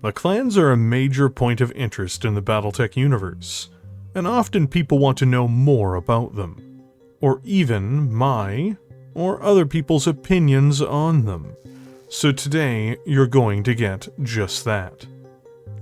The clans are a major point of interest in the Battletech universe, and often people want to know more about them, or even my or other people's opinions on them. So today, you're going to get just that.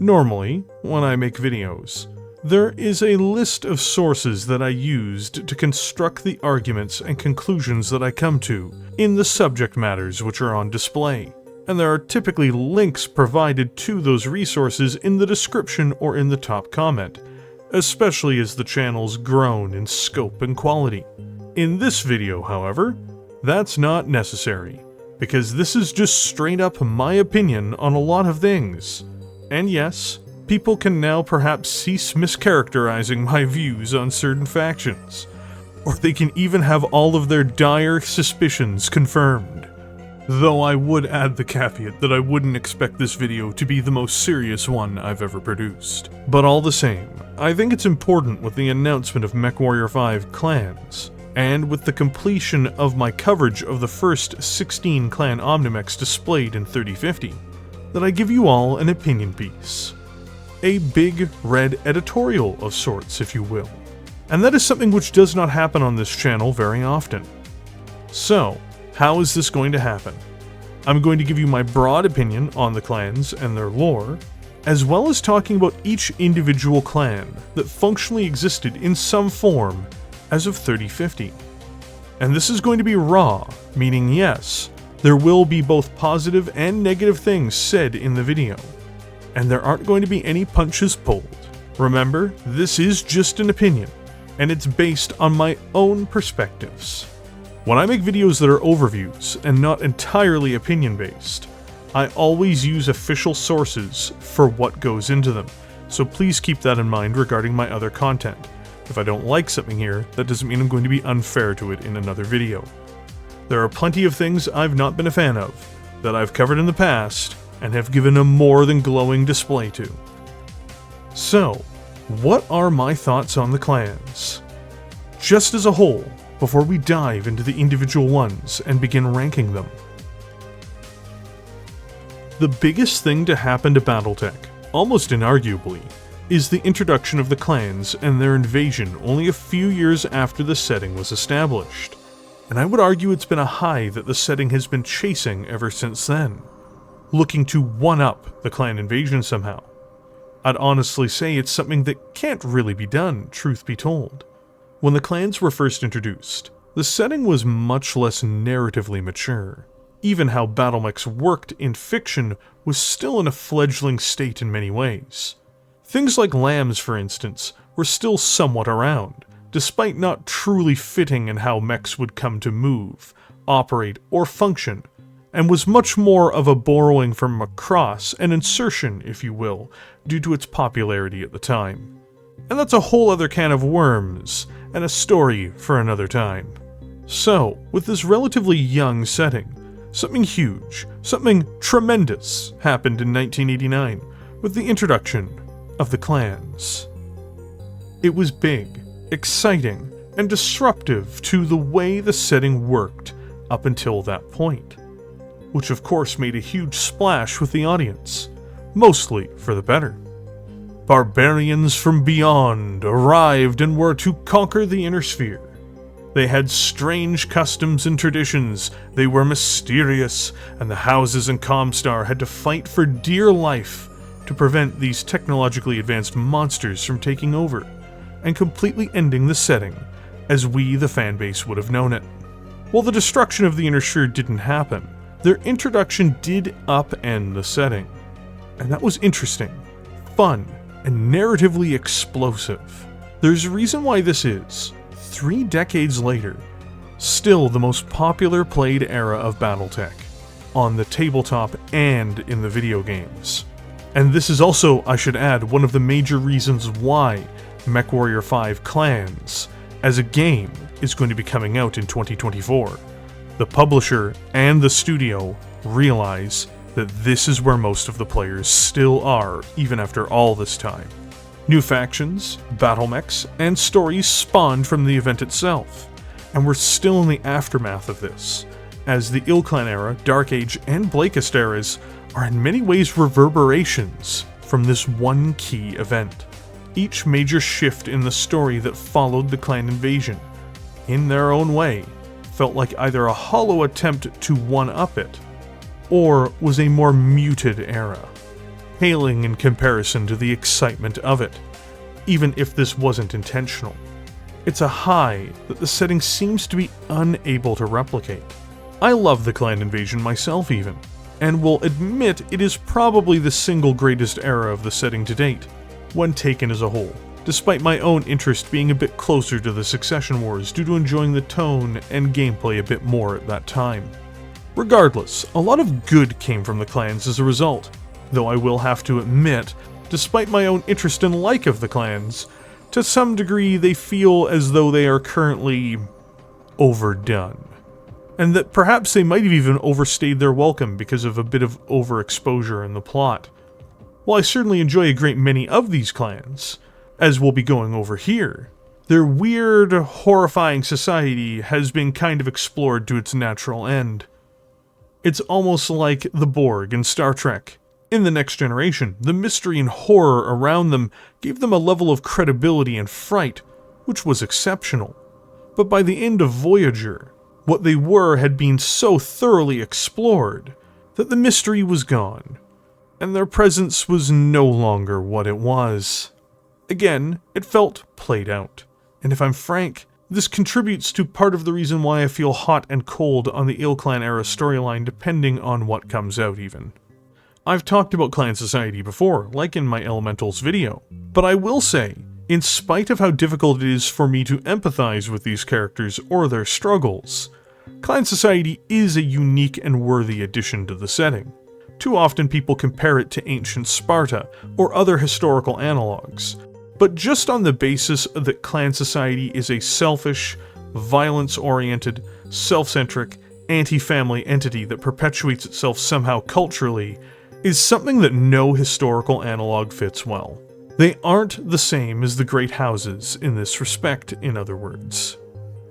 Normally, when I make videos, there is a list of sources that I used to construct the arguments and conclusions that I come to in the subject matters which are on display. And there are typically links provided to those resources in the description or in the top comment, especially as the channel's grown in scope and quality. In this video, however, that's not necessary, because this is just straight up my opinion on a lot of things. And yes, people can now perhaps cease mischaracterizing my views on certain factions, or they can even have all of their dire suspicions confirmed. Though I would add the caveat that I wouldn't expect this video to be the most serious one I've ever produced. But all the same, I think it's important with the announcement of Mechwarrior 5 clans, and with the completion of my coverage of the first 16 clan Omnimex displayed in 3050, that I give you all an opinion piece. A big red editorial of sorts, if you will. And that is something which does not happen on this channel very often. So, how is this going to happen? I'm going to give you my broad opinion on the clans and their lore, as well as talking about each individual clan that functionally existed in some form as of 3050. And this is going to be raw, meaning yes, there will be both positive and negative things said in the video, and there aren't going to be any punches pulled. Remember, this is just an opinion, and it's based on my own perspectives. When I make videos that are overviews and not entirely opinion-based, I always use official sources for what goes into them, so please keep that in mind regarding my other content. If I don't like something here, that doesn't mean I'm going to be unfair to it in another video. There are plenty of things I've not been a fan of, that I've covered in the past, and have given a more than glowing display to. So, what are my thoughts on the clans? Just as a whole, before we dive into the individual ones and begin ranking them. The biggest thing to happen to Battletech, almost inarguably, is the introduction of the clans and their invasion only a few years after the setting was established. And I would argue it's been a high that the setting has been chasing ever since then, looking to one-up the clan invasion somehow. I'd honestly say it's something that can't really be done, truth be told. When the clans were first introduced, the setting was much less narratively mature. Even how BattleMechs worked in fiction was still in a fledgling state in many ways. Things like lambs, for instance, were still somewhat around, despite not truly fitting in how mechs would come to move, operate, or function, and was much more of a borrowing from Macross, an insertion, if you will, due to its popularity at the time. And that's a whole other can of worms, and a story for another time. So, with this relatively young setting, something huge, something tremendous happened in 1989, with the introduction of the clans. It was big, exciting, and disruptive to the way the setting worked up until that point, which of course made a huge splash with the audience, mostly for the better. Barbarians from beyond arrived and were to conquer the inner sphere. They had strange customs and traditions, they were mysterious, and the houses in Comstar had to fight for dear life to prevent these technologically advanced monsters from taking over, and completely ending the setting, as we, the fanbase, would have known it. While the destruction of the inner sphere didn't happen, their introduction did upend the setting. And that was interesting, fun, and narratively explosive. There's a reason why this is, 3 decades later, still the most popular played era of Battletech, on the tabletop and in the video games. And this is also, I should add, one of the major reasons why Mechwarrior 5 Clans, as a game, is going to be coming out in 2024. The publisher and the studio realize that this is where most of the players still are, even after all this time. New factions, battlemechs, and stories spawned from the event itself, and we're still in the aftermath of this, as the Ilclan era, Dark Age, and Blakest eras are in many ways reverberations from this one key event. Each major shift in the story that followed the clan invasion, in their own way, felt like either a hollow attempt to one-up it, or was a more muted era, paling in comparison to the excitement of it, even if this wasn't intentional. It's a high that the setting seems to be unable to replicate. I love the clan invasion myself even, and will admit it is probably the single greatest era of the setting to date, when taken as a whole, despite my own interest being a bit closer to the Succession Wars due to enjoying the tone and gameplay a bit more at that time. Regardless, a lot of good came from the clans as a result, though I will have to admit, despite my own interest and like of the clans, to some degree they feel as though they are currently overdone. And that perhaps they might have even overstayed their welcome because of a bit of overexposure in the plot. While I certainly enjoy a great many of these clans, as we'll be going over here, their weird, horrifying society has been kind of explored to its natural end. It's almost like the Borg in Star Trek. In The Next Generation, the mystery and horror around them gave them a level of credibility and fright, which was exceptional. But by the end of Voyager, what they were had been so thoroughly explored that the mystery was gone, and their presence was no longer what it was. Again, it felt played out, and if I'm frank, this contributes to part of the reason why I feel hot and cold on the Ilclan era storyline depending on what comes out even. I've talked about clan society before, like in my Elementals video, but I will say, in spite of how difficult it is for me to empathize with these characters or their struggles, clan society is a unique and worthy addition to the setting. Too often people compare it to ancient Sparta or other historical analogs, but just on the basis that clan society is a selfish, violence-oriented, self-centric, anti-family entity that perpetuates itself somehow culturally, is something that no historical analog fits well. They aren't the same as the great houses in this respect, in other words.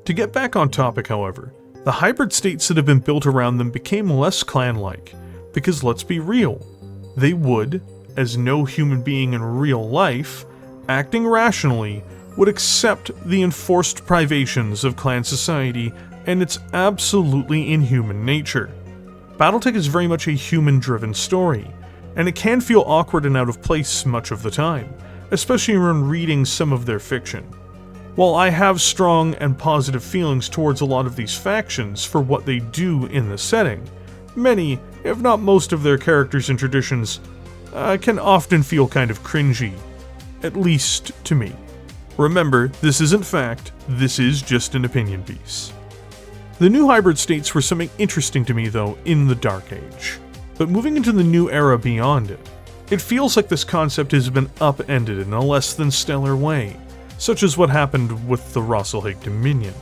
To get back on topic, however, the hybrid states that have been built around them became less clan-like, because let's be real, they would, as no human being in real life, acting rationally, would accept the enforced privations of clan society and its absolutely inhuman nature. Battletech is very much a human-driven story, and it can feel awkward and out of place much of the time, especially when reading some of their fiction. While I have strong and positive feelings towards a lot of these factions for what they do in the setting, many, if not most of their characters and traditions, can often feel kind of cringy, at least to me. Remember, this isn't fact, this is just an opinion piece. The new hybrid states were something interesting to me though in the Dark Age, but moving into the new era beyond it, it feels like this concept has been upended in a less than stellar way, such as what happened with the Rosselhig Dominion,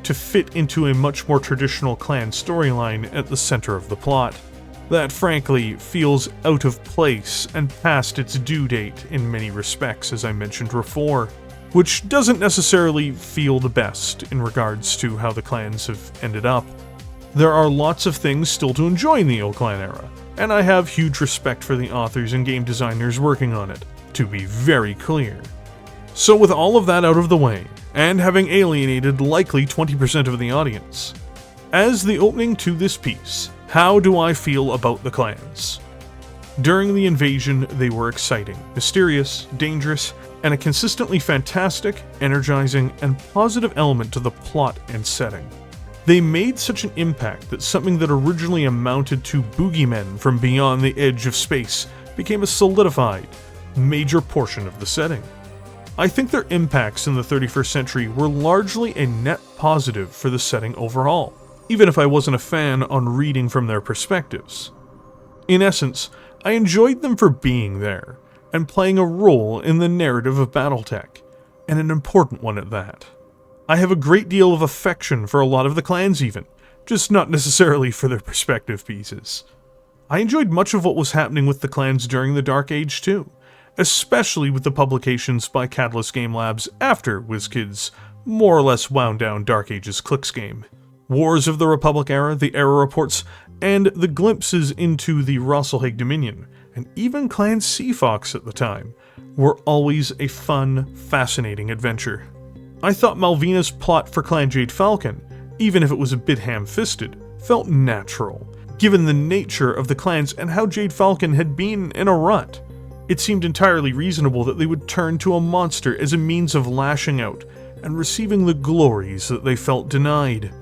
to fit into a much more traditional clan storyline at the center of the plot, that frankly feels out of place and past its due date in many respects as I mentioned before, which doesn't necessarily feel the best in regards to how the clans have ended up. There are lots of things still to enjoy in the Ilclan era, and I have huge respect for the authors and game designers working on it, to be very clear. So with all of that out of the way, and having alienated likely 20% of the audience, as the opening to this piece, how do I feel about the clans? During the invasion, they were exciting, mysterious, dangerous, and a consistently fantastic, energizing, and positive element to the plot and setting. They made such an impact that something that originally amounted to boogeymen from beyond the edge of space became a solidified, major portion of the setting. I think their impacts in the 31st century were largely a net positive for the setting overall, even if I wasn't a fan on reading from their perspectives. In essence, I enjoyed them for being there, and playing a role in the narrative of Battletech, and an important one at that. I have a great deal of affection for a lot of the clans even, just not necessarily for their perspective pieces. I enjoyed much of what was happening with the clans during the Dark Age too, especially with the publications by Catalyst Game Labs after WizKids more or less wound down Dark Age's Clicks game. Wars of the Republic era, the era reports, and the glimpses into the Rosselhaig Dominion, and even Clan Seafox at the time, were always a fun, fascinating adventure. I thought Malvina's plot for Clan Jade Falcon, even if it was a bit ham-fisted, felt natural, given the nature of the clans and how Jade Falcon had been in a rut. It seemed entirely reasonable that they would turn to a monster as a means of lashing out and receiving the glories that they felt denied.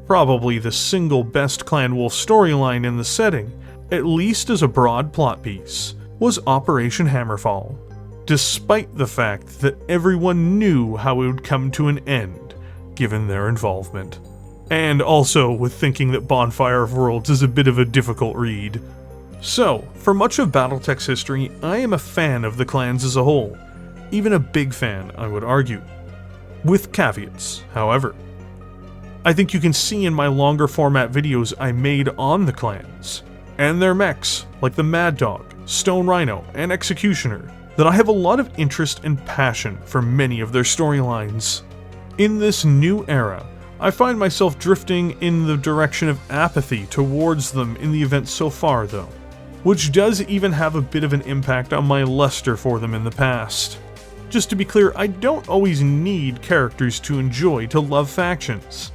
Probably the single best Clan Wolf storyline in the setting, at least as a broad plot piece, was Operation Hammerfall, despite the fact that everyone knew how it would come to an end, given their involvement. And also with thinking that Bonfire of Worlds is a bit of a difficult read. So, for much of Battletech's history, I am a fan of the clans as a whole. Even a big fan, I would argue. With caveats, however. I think you can see in my longer format videos I made on the clans, and their mechs, like the Mad Dog, Stone Rhino, and Executioner, that I have a lot of interest and passion for many of their storylines. In this new era, I find myself drifting in the direction of apathy towards them in the events so far though, which does even have a bit of an impact on my luster for them in the past. Just to be clear, I don't always need characters to enjoy to love factions.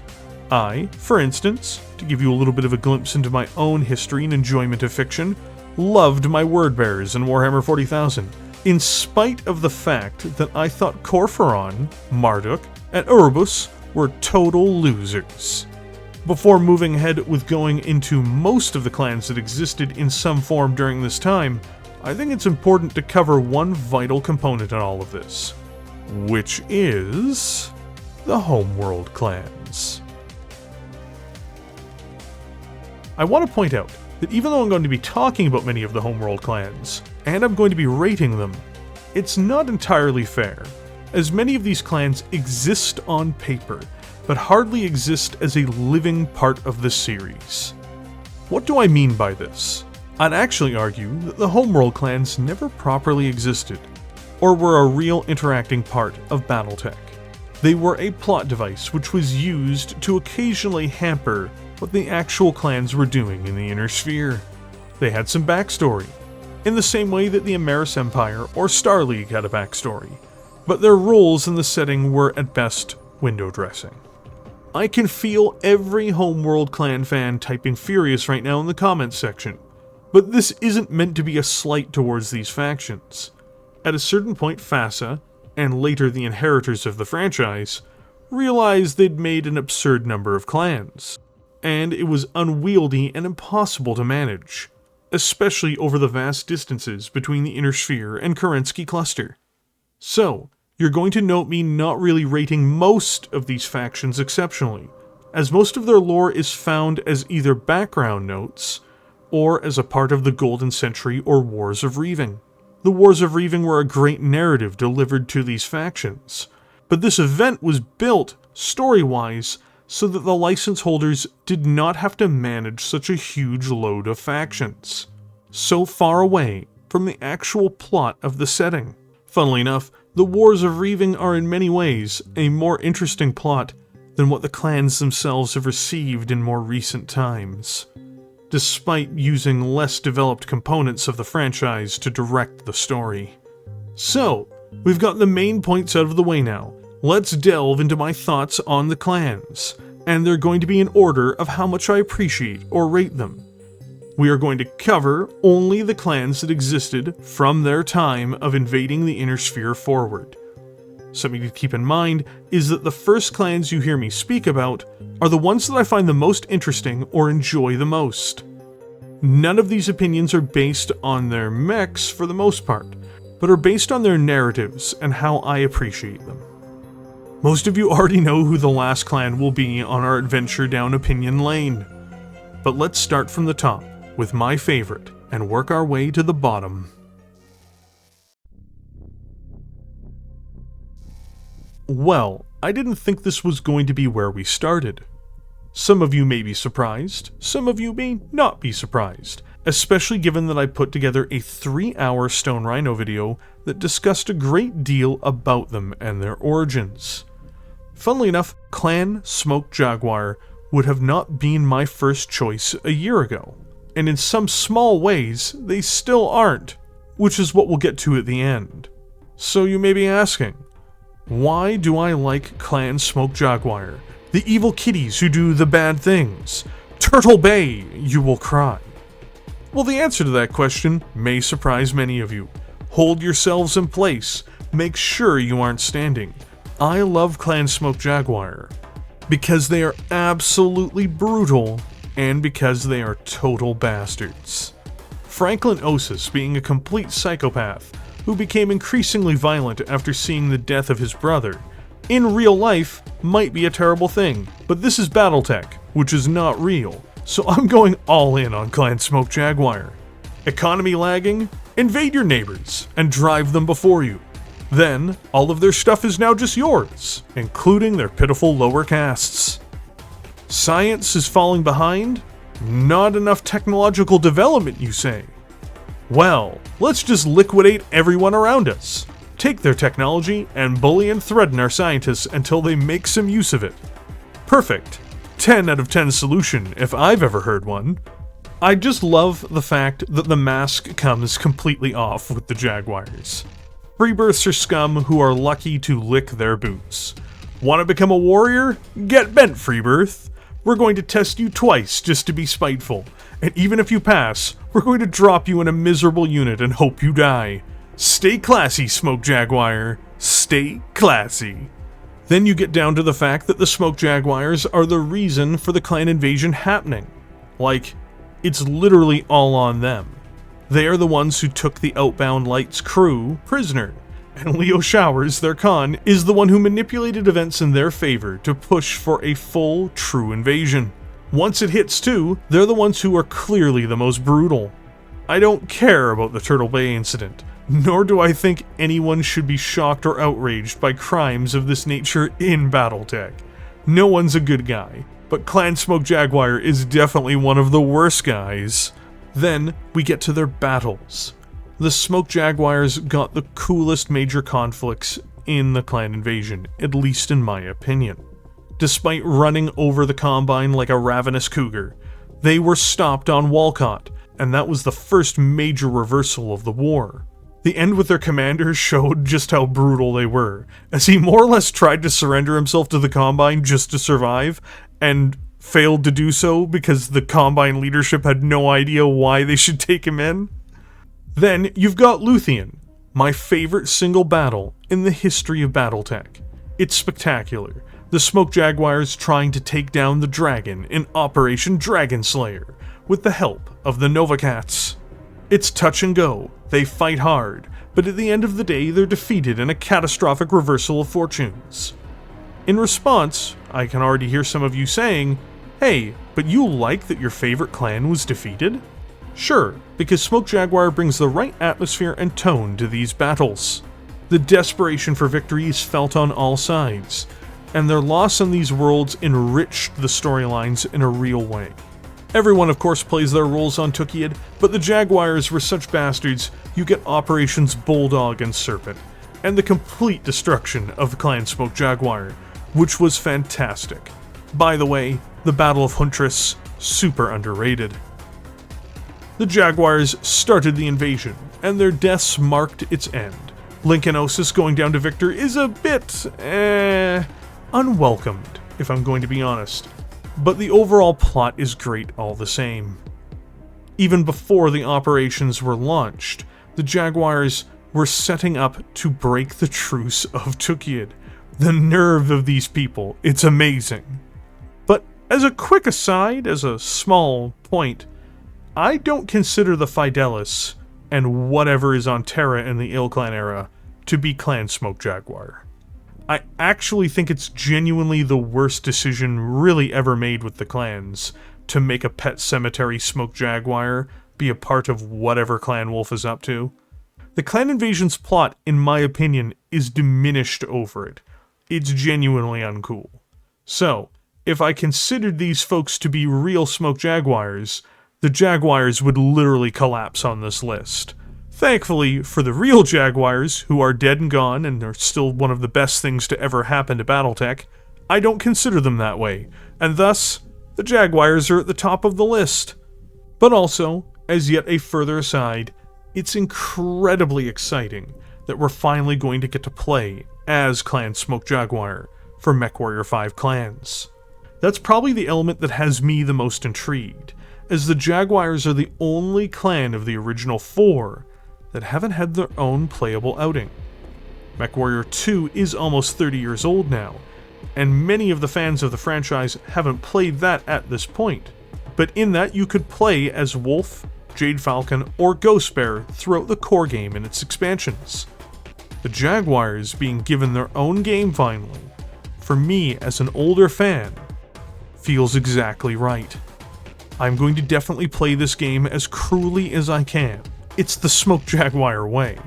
I, for instance, to give you a little bit of a glimpse into my own history and enjoyment of fiction, loved my word bearers in Warhammer 40,000, in spite of the fact that I thought Corphoron, Marduk, and Erebus were total losers. Before moving ahead with going into most of the clans that existed in some form during this time, I think it's important to cover one vital component in all of this, which is the homeworld clans. I want to point out that even though I'm going to be talking about many of the homeworld clans, and I'm going to be rating them, it's not entirely fair, as many of these clans exist on paper, but hardly exist as a living part of the series. What do I mean by this? I'd actually argue that the homeworld clans never properly existed, or were a real interacting part of Battletech. They were a plot device which was used to occasionally hamper what the actual clans were doing in the Inner Sphere. They had some backstory, in the same way that the Ameris Empire or Star League had a backstory, but their roles in the setting were at best window dressing. I can feel every homeworld clan fan typing furious right now in the comments section, but this isn't meant to be a slight towards these factions. At a certain point, FASA, and later the inheritors of the franchise, realized they'd made an absurd number of clans, and it was unwieldy and impossible to manage, especially over the vast distances between the Inner Sphere and Kerensky Cluster. So, you're going to note me not really rating most of these factions exceptionally, as most of their lore is found as either background notes, or as a part of the Golden Century or Wars of Reaving. The Wars of Reaving were a great narrative delivered to these factions, but this event was built, story-wise, so that the license holders did not have to manage such a huge load of factions, so far away from the actual plot of the setting. Funnily enough, the Wars of Reaving are in many ways a more interesting plot than what the clans themselves have received in more recent times, despite using less developed components of the franchise to direct the story. So, we've got the main points out of the way now. Let's delve into my thoughts on the clans, and they're going to be in order of how much I appreciate or rate them. We are going to cover only the clans that existed from their time of invading the Inner Sphere forward. Something to keep in mind is that the first clans you hear me speak about are the ones that I find the most interesting or enjoy the most. None of these opinions are based on their mechs for the most part, but are based on their narratives and how I appreciate them. Most of you already know who the last clan will be on our adventure down opinion lane, but let's start from the top with my favorite and work our way to the bottom. Well, I didn't think this was going to be where we started. Some of you may be surprised, some of you may not be surprised, especially given that I put together a 3-hour Stone Rhino video that discussed a great deal about them and their origins. Funnily enough, Clan Smoke Jaguar would have not been my first choice a year ago. And in some small ways, they still aren't, which is what we'll get to at the end. So you may be asking, why do I like Clan Smoke Jaguar? The evil kitties who do the bad things. Turtle Bay, you will cry. Well, the answer to that question may surprise many of you. Hold yourselves in place. Make sure you aren't standing. I love Clan Smoke Jaguar because they are absolutely brutal and because they are total bastards. Franklin Osis being a complete psychopath who became increasingly violent after seeing the death of his brother, in real life might be a terrible thing, but this is Battletech, which is not real, so I'm going all in on Clan Smoke Jaguar. Economy lagging? Invade your neighbors and drive them before you. Then, all of their stuff is now just yours, including their pitiful lower castes. Science is falling behind? Not enough technological development, you say? Well, let's just liquidate everyone around us. Take their technology and bully and threaten our scientists until they make some use of it. Perfect. 10 out of 10 solution if I've ever heard one. I just love the fact that the mask comes completely off with the Jaguars. Freebirths are scum who are lucky to lick their boots. Want to become a warrior? Get bent, Freebirth. We're going to test you twice just to be spiteful, and even if you pass, we're going to drop you in a miserable unit and hope you die. Stay classy, Smoke Jaguar. Stay classy. Then you get down to the fact that the Smoke Jaguars are the reason for the clan invasion happening. Like, it's literally all on them. They are the ones who took the Outbound Lights crew prisoner, and Leo Showers, their Khan, is the one who manipulated events in their favor to push for a full, true invasion. Once it hits too, they're the ones who are clearly the most brutal. I don't care about the Turtle Bay incident, nor do I think anyone should be shocked or outraged by crimes of this nature in Battletech. No one's a good guy, but Clan Smoke Jaguar is definitely one of the worst guys. Then we get to their battles. The Smoke Jaguars got the coolest major conflicts in the clan invasion, at least in my opinion. Despite running over the Combine like a ravenous cougar, they were stopped on Walcott, and that was the first major reversal of the war. The end with their commander showed just how brutal they were, as he more or less tried to surrender himself to the Combine just to survive, and failed to do so because the Combine leadership had no idea why they should take him in. Then you've got Luthien, my favorite single battle in the history of Battletech. It's spectacular. The Smoke Jaguars trying to take down the dragon in Operation Dragon Slayer with the help of the Novocats. It's touch and go, they fight hard, but at the end of the day they're defeated in a catastrophic reversal of fortunes. In response, I can already hear some of you saying, hey, but you like that your favorite clan was defeated? Sure, because Smoke Jaguar brings the right atmosphere and tone to these battles. The desperation for victory is felt on all sides, and their loss on these worlds enriched the storylines in a real way. Everyone of course plays their roles on Tukiad, but the Jaguars were such bastards you get Operations Bulldog and Serpent, and the complete destruction of Clan Smoke Jaguar, which was fantastic. By the way, the Battle of Huntress, super underrated. The Jaguars started the invasion, and their deaths marked its end. Lincolnosis going down to Victor is a bit, unwelcomed, if I'm going to be honest. But the overall plot is great all the same. Even before the operations were launched, the Jaguars were setting up to break the truce of Tukiad. The nerve of these people, it's amazing. But as a quick aside, as a small point, I don't consider the Fidelis and whatever is on Terra in the Ilclan era to be Clan Smoke Jaguar. I actually think it's genuinely the worst decision really ever made with the clans to make a pet cemetery Smoke Jaguar be a part of whatever Clan Wolf is up to. The clan invasion's plot, in my opinion, is diminished over it. It's genuinely uncool. So, if I considered these folks to be real Smoke Jaguars, the Jaguars would literally collapse on this list. Thankfully, for the real Jaguars, who are dead and gone and are still one of the best things to ever happen to Battletech, I don't consider them that way, and thus, the Jaguars are at the top of the list. But also, as yet a further aside, it's incredibly exciting that we're finally going to get to play as Clan Smoke Jaguar for Mechwarrior 5 clans. That's probably the element that has me the most intrigued, as the Jaguars are the only clan of the original 4 that haven't had their own playable outing. Mechwarrior 2 is almost 30 years old now, and many of the fans of the franchise haven't played that at this point. But in that, you could play as Wolf, Jade Falcon, or Ghost Bear throughout the core game and its expansions. The Jaguars being given their own game finally, for me as an older fan, feels exactly right. I'm going to definitely play this game as cruelly as I can. It's the Smoke Jaguar way.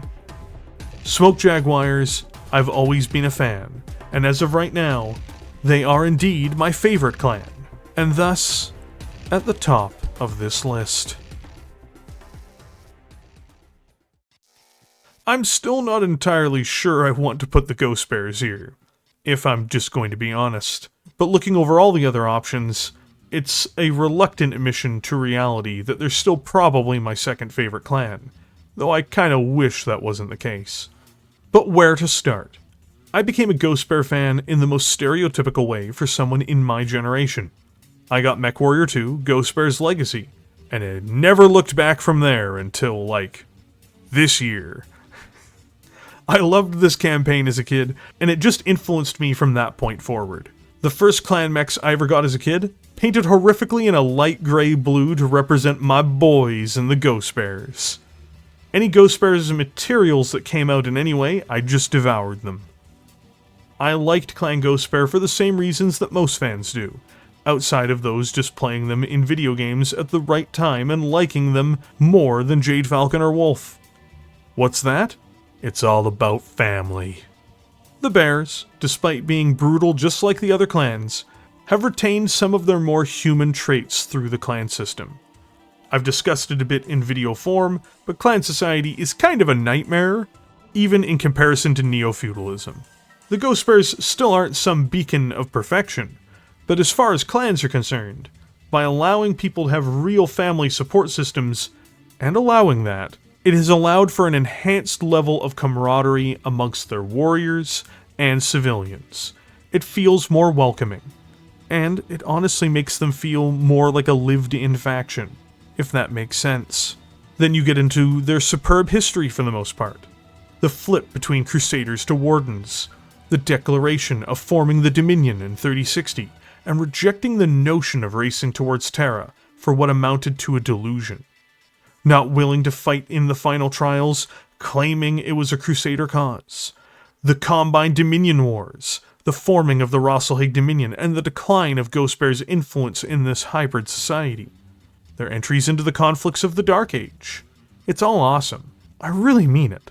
Smoke Jaguars, I've always been a fan, and as of right now, they are indeed my favorite clan, and thus, at the top of this list. I'm still not entirely sure I want to put the Ghost Bears here, if I'm just going to be honest. But looking over all the other options, it's a reluctant admission to reality that they're still probably my second favorite clan, though I kinda wish that wasn't the case. But where to start? I became a Ghost Bear fan in the most stereotypical way for someone in my generation. I got Mechwarrior 2, Ghost Bear's Legacy, and it never looked back from there until, like, this year. I loved this campaign as a kid, and it just influenced me from that point forward. The first clan mechs I ever got as a kid, painted horrifically in a light gray blue to represent my boys and the Ghost Bears. Any Ghost Bears and materials that came out in any way, I just devoured them. I liked Clan Ghost Bear for the same reasons that most fans do, outside of those just playing them in video games at the right time and liking them more than Jade Falcon or Wolf. What's that? It's all about family. The Bears, despite being brutal just like the other clans, have retained some of their more human traits through the clan system. I've discussed it a bit in video form, but clan society is kind of a nightmare, even in comparison to neo-feudalism. The Ghost Bears still aren't some beacon of perfection, but as far as clans are concerned, by allowing people to have real family support systems, and allowing that, it has allowed for an enhanced level of camaraderie amongst their warriors and civilians. It feels more welcoming, and it honestly makes them feel more like a lived-in faction, if that makes sense. Then you get into their superb history for the most part. The flip between Crusaders to Wardens, the declaration of forming the Dominion in 3060, and rejecting the notion of racing towards Terra for what amounted to a delusion. Not willing to fight in the final trials, claiming it was a Crusader cause. The Combine Dominion Wars, the forming of the Rosselhaig Dominion, and the decline of Ghost Bear's influence in this hybrid society. Their entries into the conflicts of the Dark Age. It's all awesome. I really mean it.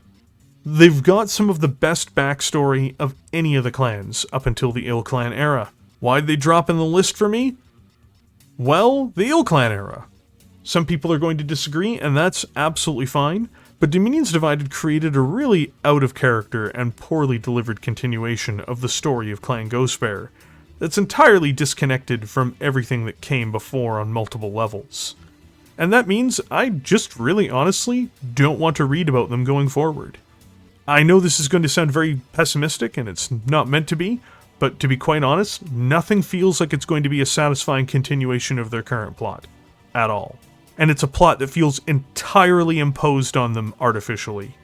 They've got some of the best backstory of any of the clans up until the Ilclan era. Why'd they drop in the list for me? Well, the Ilclan era. Some people are going to disagree, and that's absolutely fine, but Dominions Divided created a really out-of-character and poorly delivered continuation of the story of Clan Ghost Bear that's entirely disconnected from everything that came before on multiple levels. And that means I just really honestly don't want to read about them going forward. I know this is going to sound very pessimistic, and it's not meant to be, but to be quite honest, nothing feels like it's going to be a satisfying continuation of their current plot. At all. And it's a plot that feels entirely imposed on them artificially.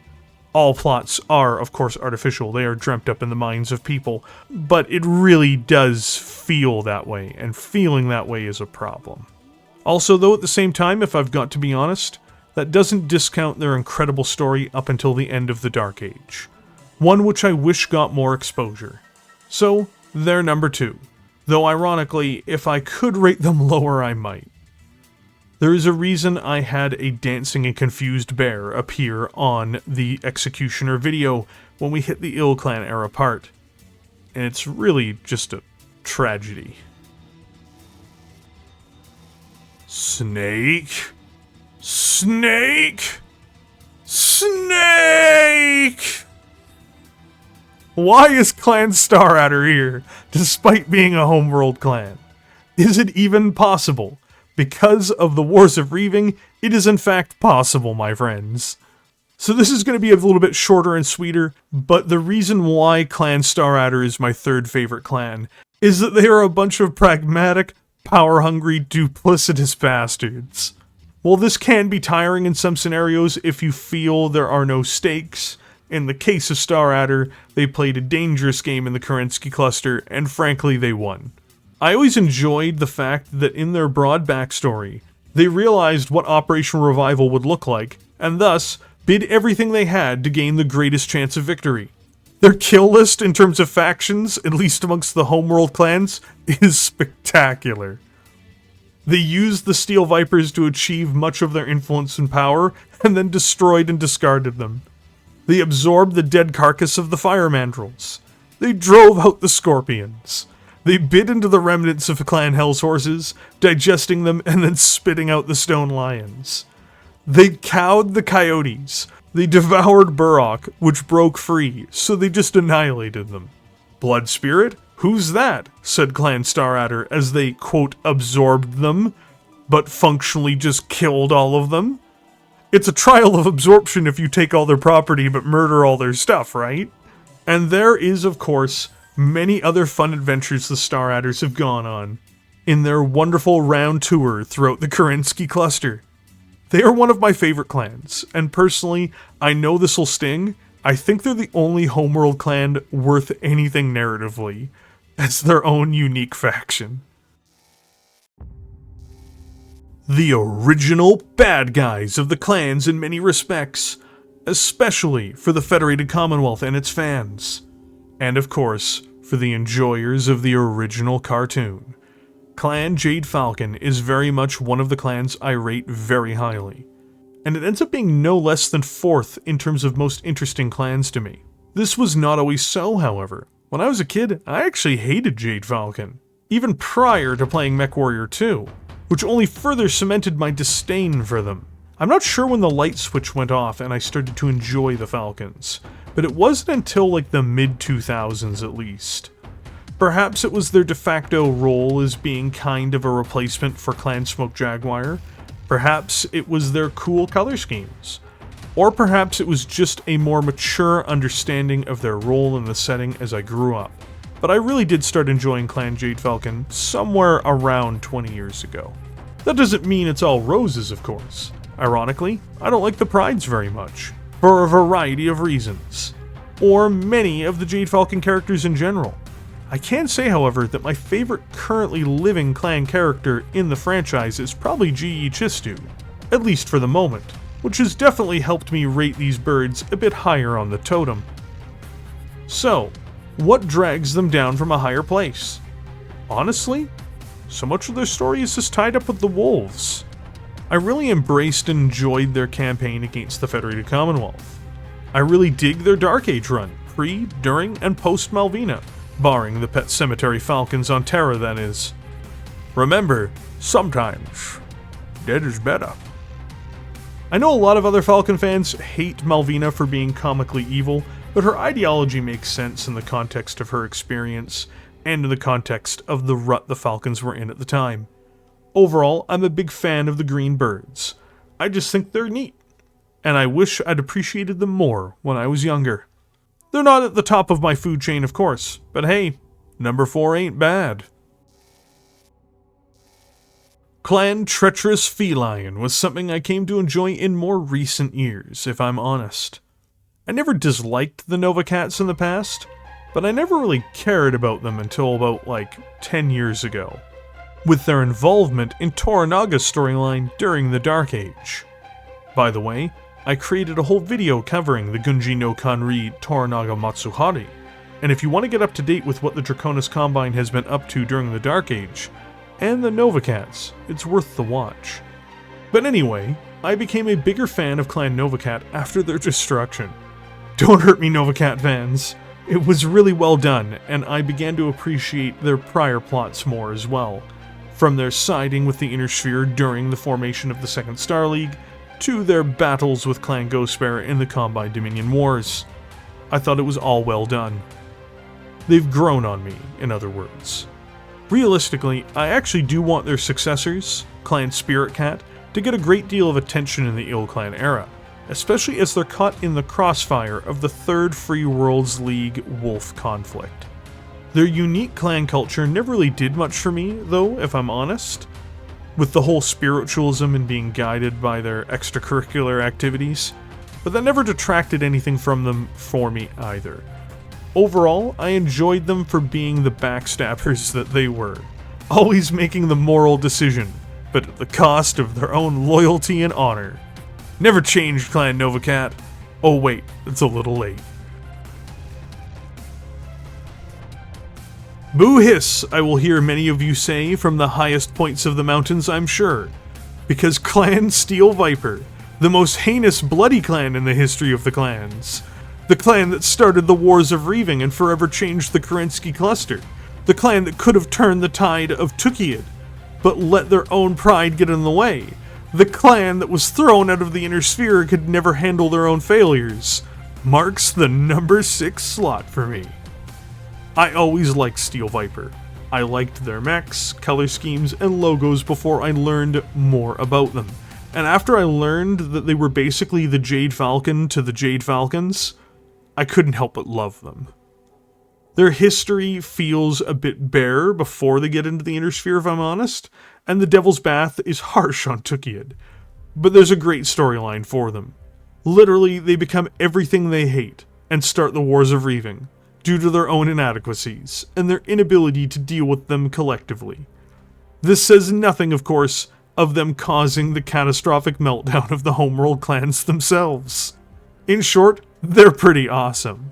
All plots are, of course, artificial. They are dreamt up in the minds of people, but it really does feel that way, and feeling that way is a problem. Also, though, at the same time, if I've got to be honest, that doesn't discount their incredible story up until the end of the Dark Age. One which I wish got more exposure. So, they're number 2. Though ironically, if I could rate them lower, I might. There is a reason I had a dancing and confused bear appear on the Executioner video when we hit the Ilclan era part. And it's really just a tragedy. Snake? Snake? Snake! Why is Clan Star Adder here, despite being a homeworld clan? Is it even possible? Because of the Wars of Reaving, it is in fact possible, my friends. So this is going to be a little bit shorter and sweeter, but the reason why Clan Staradder is my third favorite clan is that they are a bunch of pragmatic, power-hungry, duplicitous bastards. While this can be tiring in some scenarios if you feel there are no stakes, in the case of Staradder, they played a dangerous game in the Kerensky cluster, and frankly they won. I always enjoyed the fact that in their broad backstory, they realized what Operation Revival would look like, and thus bid everything they had to gain the greatest chance of victory. Their kill list in terms of factions, at least amongst the homeworld clans, is spectacular. They used the Steel Vipers to achieve much of their influence and power, and then destroyed and discarded them. They absorbed the dead carcass of the Fire Mandrels. They drove out the Scorpions. They bit into the remnants of Clan Hell's horses, digesting them and then spitting out the Stone Lions. They cowed the Coyotes. They devoured Burrock, which broke free, so they just annihilated them. Blood Spirit? Who's that? Said Clan Staradder as they, quote, absorbed them, but functionally just killed all of them. It's a trial of absorption if you take all their property but murder all their stuff, right? And there is, of course, many other fun adventures the Staradders have gone on in their wonderful round tour throughout the Kerensky cluster. They are one of my favorite clans, and personally, I know this will sting, I think they're the only homeworld clan worth anything narratively, as their own unique faction. The original bad guys of the clans in many respects, especially for the Federated Commonwealth and its fans. And of course, for the enjoyers of the original cartoon. Clan Jade Falcon is very much one of the clans I rate very highly, and it ends up being no less than 4th in terms of most interesting clans to me. This was not always so, however. When I was a kid, I actually hated Jade Falcon, even prior to playing Mechwarrior 2, which only further cemented my disdain for them. I'm not sure when the light switch went off and I started to enjoy the Falcons, but it wasn't until like the mid-2000s at least. Perhaps it was their de facto role as being kind of a replacement for Clan Smoke Jaguar. Perhaps it was their cool color schemes. Or perhaps it was just a more mature understanding of their role in the setting as I grew up. But I really did start enjoying Clan Jade Falcon somewhere around 20 years ago. That doesn't mean it's all roses, of course. Ironically, I don't like the Prides very much, for a variety of reasons. Or many of the Jade Falcon characters in general. I can say, however, that my favorite currently living clan character in the franchise is probably G.E. Chistu, at least for the moment, which has definitely helped me rate these birds a bit higher on the totem. So, what drags them down from a higher place? Honestly, so much of their story is just tied up with the wolves. I really embraced and enjoyed their campaign against the Federated Commonwealth. I really dig their Dark Age run, pre, during, and post Malvina. Barring the Pet Cemetery Falcons on Terra, that is. Remember, sometimes, dead is better. I know a lot of other Falcon fans hate Malvina for being comically evil, but her ideology makes sense in the context of her experience, and in the context of the rut the Falcons were in at the time. Overall, I'm a big fan of the green birds. I just think they're neat, and I wish I'd appreciated them more when I was younger. They're not at the top of my food chain, of course, but hey, number 4 ain't bad. Clan Treacherous Feline was something I came to enjoy in more recent years, if I'm honest. I never disliked the Novocats in the past, but I never really cared about them until about, 10 years ago, with their involvement in Toranaga's storyline during the Dark Age. By the way, I created a whole video covering the Gunji no Kanri Toranaga Matsuhari, and if you want to get up to date with what the Draconis Combine has been up to during the Dark Age, and the Novocats, it's worth the watch. But anyway, I became a bigger fan of Clan Novocat after their destruction. Don't hurt me, Novocat fans. It was really well done, and I began to appreciate their prior plots more as well, from their siding with the Inner Sphere during the formation of the Second Star League, to their battles with Clan Ghostbearer in the Combine Dominion Wars. I thought it was all well done. They've grown on me, in other words. Realistically, I actually do want their successors, Clan Spirit Cat, to get a great deal of attention in the Ilclan era, especially as they're caught in the crossfire of the Third Free Worlds League Wolf conflict. Their unique clan culture never really did much for me, though, if I'm honest, with the whole spiritualism and being guided by their extracurricular activities, but that never detracted anything from them for me either. Overall, I enjoyed them for being the backstabbers that they were, always making the moral decision, but at the cost of their own loyalty and honor. Never changed, Clan Novocat. Oh wait, it's a little late. Boo hiss, I will hear many of you say from the highest points of the mountains, I'm sure. Because Clan Steel Viper, the most heinous bloody clan in the history of the clans. The clan that started the Wars of Reaving and forever changed the Kerensky cluster. The clan that could have turned the tide of Tukiad, but let their own pride get in the way. The clan that was thrown out of the inner sphere and could never handle their own failures. Marks the number 6 slot for me. I always liked Steel Viper. I liked their mechs, color schemes, and logos before I learned more about them. And after I learned that they were basically the Jade Falcon to the Jade Falcons, I couldn't help but love them. Their history feels a bit bare before they get into the inner sphere, if I'm honest, and the Devil's Bath is harsh on Tukiad. But there's a great storyline for them. Literally, they become everything they hate and start the Wars of Reaving, due to their own inadequacies, and their inability to deal with them collectively. This says nothing, of course, of them causing the catastrophic meltdown of the homeworld clans themselves. In short, they're pretty awesome.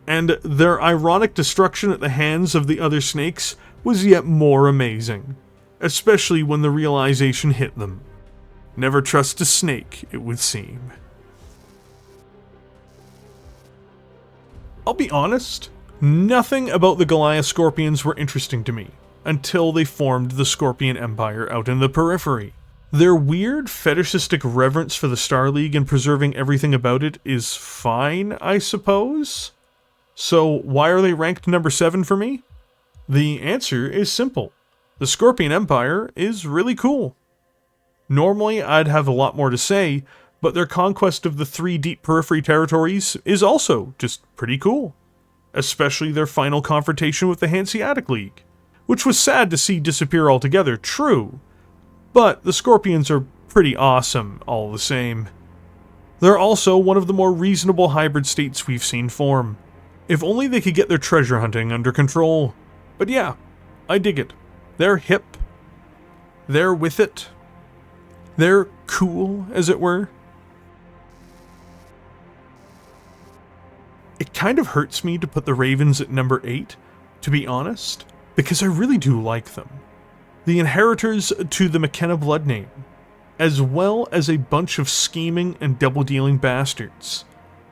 And their ironic destruction at the hands of the other snakes was yet more amazing, especially when the realization hit them. Never trust a snake, it would seem. I'll be honest, nothing about the Goliath Scorpions were interesting to me until they formed the Scorpion Empire out in the periphery. Their weird fetishistic reverence for the Star League and preserving everything about it is fine, I suppose? So why are they ranked number 7 for me? The answer is simple. The Scorpion Empire is really cool. Normally I'd have a lot more to say, but their conquest of the 3 deep periphery territories is also just pretty cool. Especially their final confrontation with the Hanseatic League, which was sad to see disappear altogether, true, but the Scorpions are pretty awesome all the same. They're also one of the more reasonable hybrid states we've seen form. If only they could get their treasure hunting under control. But yeah, I dig it. They're hip. They're with it. They're cool, as it were. It kind of hurts me to put the Ravens at number 8, to be honest, because I really do like them. The inheritors to the McKenna blood name, as well as a bunch of scheming and double-dealing bastards.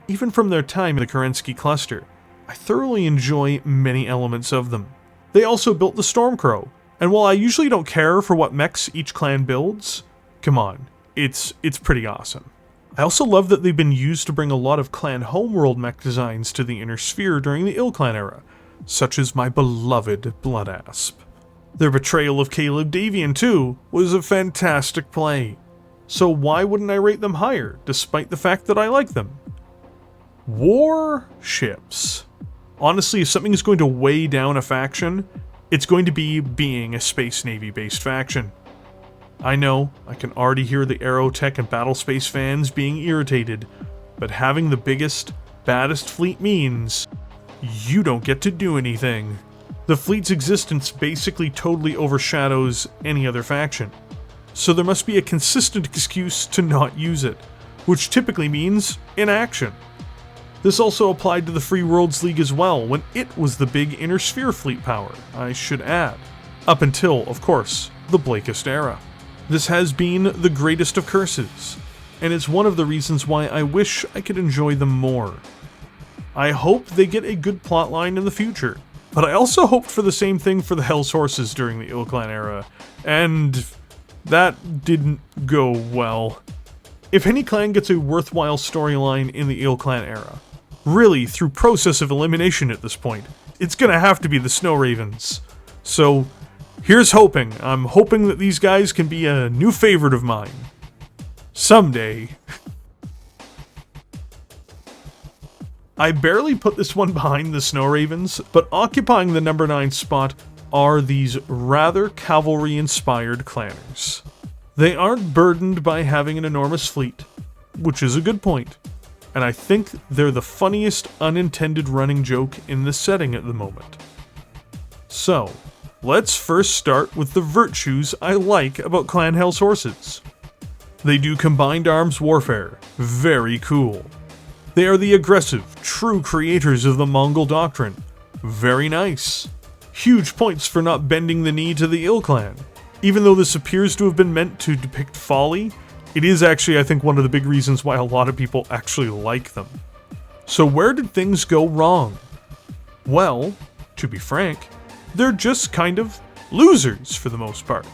Even from their time in the Kerensky cluster, I thoroughly enjoy many elements of them. They also built the Stormcrow, and while I usually don't care for what mechs each clan builds, come on, it's pretty awesome. I also love that they've been used to bring a lot of clan homeworld mech designs to the inner sphere during the Ilclan era, such as my beloved Blood Asp. Their betrayal of Caleb Davian, too, was a fantastic play. So why wouldn't I rate them higher, despite the fact that I like them? Warships. Honestly, if something is going to weigh down a faction, it's going to be being a Space Navy-based faction. I know, I can already hear the Aerotech and Battlespace fans being irritated, but having the biggest, baddest fleet means you don't get to do anything. The fleet's existence basically totally overshadows any other faction, so there must be a consistent excuse to not use it, which typically means inaction. This also applied to the Free Worlds League as well, when it was the big inner sphere fleet power, I should add, up until, of course, the Blakest era. This has been the greatest of curses, and it's one of the reasons why I wish I could enjoy them more. I hope they get a good plotline in the future, but I also hoped for the same thing for the Hell's Horses during the Ilclan era, and that didn't go well. If any clan gets a worthwhile storyline in the Ilclan era, really through process of elimination at this point, it's gonna have to be the Snow Ravens. So, Here's hoping. I'm hoping that these guys can be a new favorite of mine. Someday. I barely put this one behind the Snow Ravens, but occupying the number 9 spot are these rather cavalry-inspired clanners. They aren't burdened by having an enormous fleet, which is a good point, and I think they're the funniest unintended running joke in the setting at the moment. So, let's first start with the virtues I like about Clan Hell's horses. They do combined arms warfare. Very cool. They are the aggressive, true creators of the Mongol doctrine. Very nice. Huge points for not bending the knee to the Ilclan. Even though this appears to have been meant to depict folly, it is actually, I think, one of the big reasons why a lot of people actually like them. So where did things go wrong? Well, to be frank, they're just kind of losers for the most part.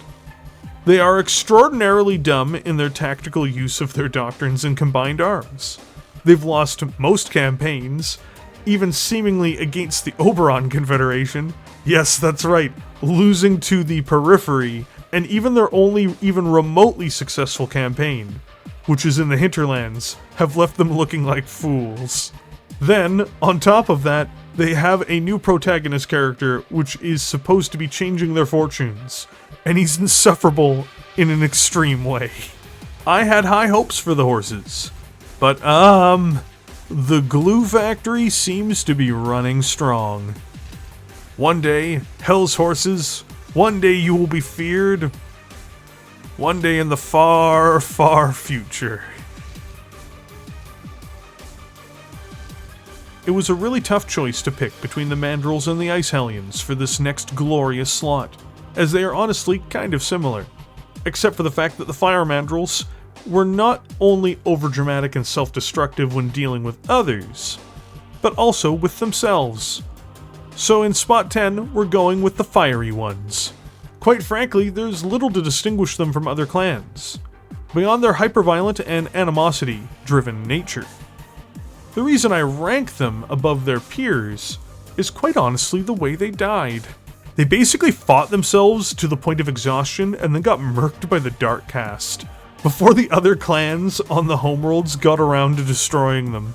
They are extraordinarily dumb in their tactical use of their doctrines and combined arms. They've lost most campaigns, even seemingly against the Oberon Confederation. Yes, that's right, losing to the periphery, and even their only even remotely successful campaign, which is in the hinterlands, have left them looking like fools. Then, on top of that, they have a new protagonist character which is supposed to be changing their fortunes, and he's insufferable in an extreme way. I had high hopes for the horses. But, the glue factory seems to be running strong. One day, Hell's horses, one day you will be feared, one day in the far, far future. It was a really tough choice to pick between the Mandrels and the Ice Hellions for this next glorious slot, as they are honestly kind of similar, except for the fact that the Fire Mandrels were not only overdramatic and self-destructive when dealing with others, but also with themselves. So in spot 10, we're going with the fiery ones. Quite frankly, there's little to distinguish them from other clans, beyond their hyperviolent and animosity-driven nature. The reason I rank them above their peers is quite honestly the way they died. They basically fought themselves to the point of exhaustion and then got murked by the Dark Caste, before the other clans on the homeworlds got around to destroying them.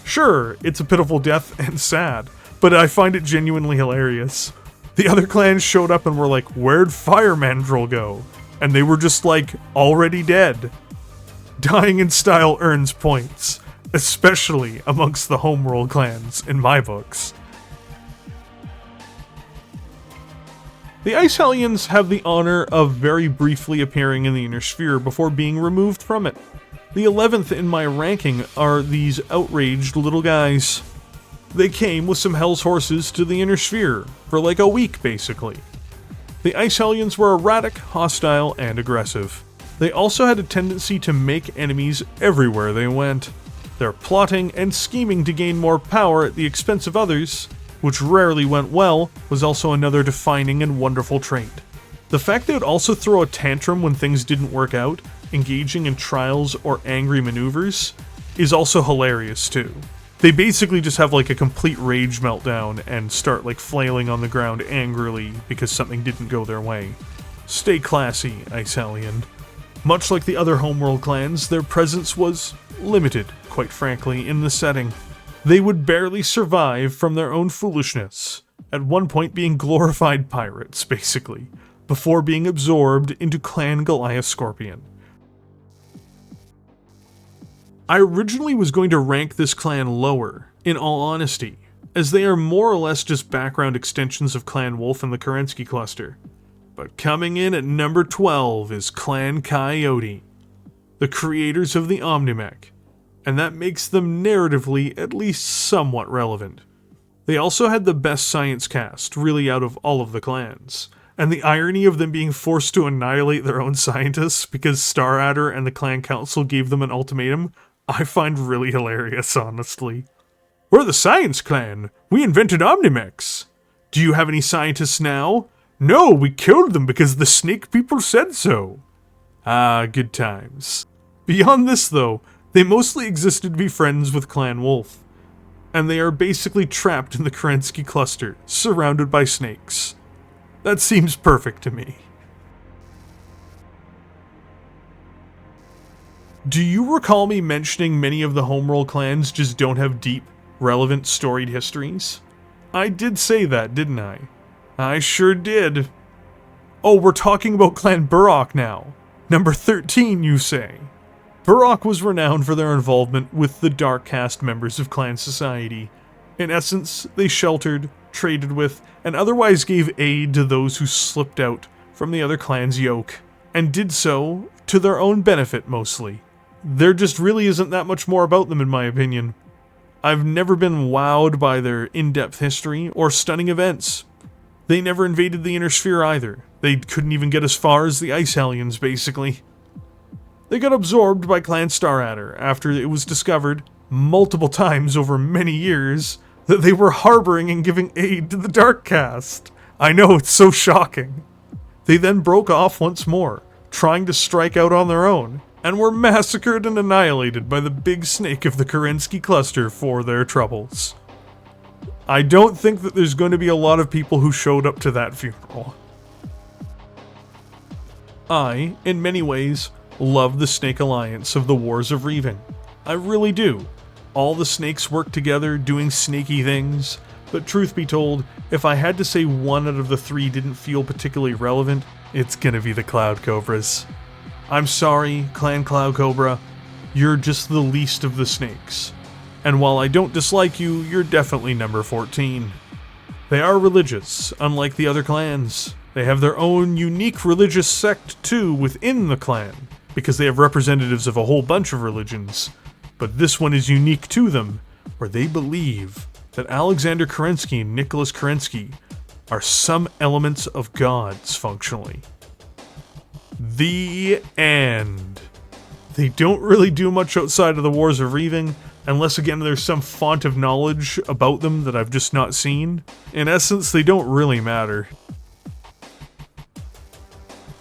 Sure, it's a pitiful death and sad, but I find it genuinely hilarious. The other clans showed up and were like, "Where'd Fire Mandrill go?" And they were just like, already dead. Dying in style earns points, especially amongst the homeworld clans in my books. The Ice Hellions have the honor of very briefly appearing in the Inner Sphere before being removed from it. The 11th in my ranking are these outraged little guys. They came with some Hell's horses to the Inner Sphere, for like a week basically. The Ice Hellions were erratic, hostile, and aggressive. They also had a tendency to make enemies everywhere they went. Their plotting and scheming to gain more power at the expense of others, which rarely went well, was also another defining and wonderful trait. The fact they would also throw a tantrum when things didn't work out, engaging in trials or angry maneuvers, is also hilarious too. They basically just have like a complete rage meltdown and start like flailing on the ground angrily because something didn't go their way. Stay classy, Ice Hellion. Much like the other homeworld clans, their presence was limited, quite frankly, in the setting. They would barely survive from their own foolishness, at one point being glorified pirates, basically, before being absorbed into Clan Goliath Scorpion. I originally was going to rank this clan lower, in all honesty, as they are more or less just background extensions of Clan Wolf and the Kerensky cluster. But coming in at number 12 is Clan Coyote, the creators of the Omnimech, and that makes them narratively at least somewhat relevant. They also had the best science cast, really out of all of the clans, and the irony of them being forced to annihilate their own scientists because Staradder and the Clan Council gave them an ultimatum, I find really hilarious, honestly. "We're the Science Clan. We invented Omnimechs. Do you have any scientists now?" "No, we killed them because the snake people said so." Ah, good times. Beyond this, though, they mostly existed to be friends with Clan Wolf, and they are basically trapped in the Kerensky cluster, surrounded by snakes. That seems perfect to me. Do you recall me mentioning many of the homeworld clans just don't have deep, relevant storied histories? I did say that, didn't I? I sure did. Oh, we're talking about Clan Burrock now. Number 13, you say? Burrock was renowned for their involvement with the dark caste members of clan society. In essence, they sheltered, traded with, and otherwise gave aid to those who slipped out from the other clan's yoke, and did so to their own benefit mostly. There just really isn't that much more about them in my opinion. I've never been wowed by their in-depth history or stunning events. They never invaded the Inner Sphere either. They couldn't even get as far as the Ice Hellions, basically. They got absorbed by Clan Staradder after it was discovered, multiple times over many years, that they were harboring and giving aid to the Dark Caste. I know, it's so shocking. They then broke off once more, trying to strike out on their own, and were massacred and annihilated by the big snake of the Kerensky cluster for their troubles. I don't think that there's going to be a lot of people who showed up to that funeral. I, in many ways, love the Snake Alliance of the Wars of Reaving. I really do. All the snakes work together doing snaky things, but truth be told, if I had to say one out of the three didn't feel particularly relevant, it's gonna be the Cloud Cobras. I'm sorry, Clan Cloud Cobra, you're just the least of the snakes. And while I don't dislike you, you're definitely number 14. They are religious, unlike the other clans. They have their own unique religious sect too within the clan, because they have representatives of a whole bunch of religions. But this one is unique to them, where they believe that Alexander Kerensky and Nicholas Kerensky are some elements of gods functionally. The end. They don't really do much outside of the Wars of Reaving, unless again there's some font of knowledge about them that I've just not seen. In essence, they don't really matter.